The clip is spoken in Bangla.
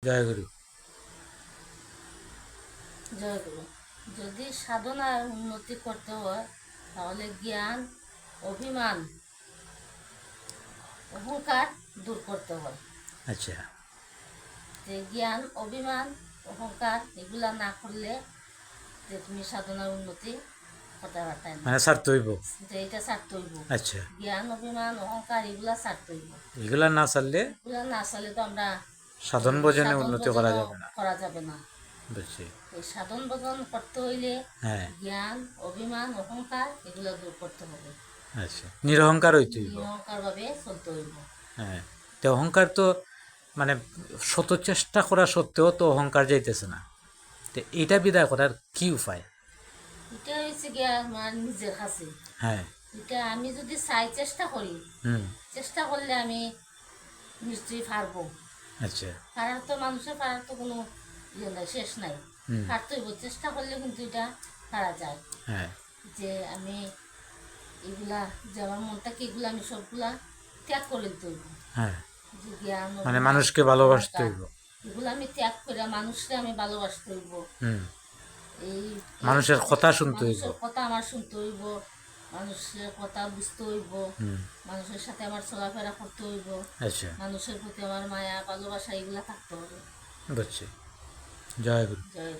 জয় গুরু। জয়গুরু। যদি সাধনার উন্নতি করতে হয় তাহলে জ্ঞান, অভিমান, অহংকার দূর করতে হয়। আচ্ছা, যে জ্ঞান, অভিমান, অহংকার এগুলা না করলে যে তুমি সাধনার উন্নতি করতে পারতাই না। মানে ছাড়তে হইব। যে এটা ছাড়তে হইব, আচ্ছা, জ্ঞান, অভিমান, অহংকার এগুলা ছাড়তে হইব। এগুলা না ছাড়লে এগুলা না ছাড়লে তো আমরা সাধন এই ভজনে সাধন উন্নতি করা ভজনও যাবে না। করা যাবে না। বুঝছি। এই সাধন ভজন করতে হইলে হ্যাঁ, জ্ঞান, অভিমান, অহংকার এগুলো দূর করতে হবে। আচ্ছা, নিরহংকার হইতে হইব। নিরহংকার ভাবে চলতে হইব। হ্যাঁ, তো অহংকার তো মানে শত চেষ্টা করা সত্ত্বেও তো অহংকার যাইতেছে না। তো এটা বিদায় করার কি উপায়? এটা হয়েছে গিয়ে আমার নিজের কাছে। হ্যাঁ, এটা আমি যদি চাই, চেষ্টা করি, হুম, চেষ্টা করলে আমি নিশ্চয়ই পারবো। আচ্ছা, পারার তো, মানুষের পারার তো কোনো ইয়ে নাই, শেষ নাই। হুম, পারতে হইব, চেষ্টা করলে কিন্তু এটা পারা যায়। হ্যাঁ, যে আমি এগুলা, যে আমার মনটাকে এগুলা আমি সবগুলা ত্যাগ করে দিতে হইব। হ্যাঁ, যে জ্ঞান, মানে অভিমান, মানুষকে ভালোবাসতে অহংকার হইব। এগুলো আমি ত্যাগ করে মানুষকে আমি ভালোবাসতে হইব। হুম, এই এই মানুষের কথা শুনতে হইব। মানুষের কথা আমার শুনতে হইব, মানুষের কথা বুঝতে হইব, হুম, মানুষের সাথে আমার চলাফেরা করতে হইব, আচ্ছা, মানুষের প্রতি আমার মায়া ভালোবাসা এগুলা থাকতে হবে। বুঝছি। জয় গুরু। জয়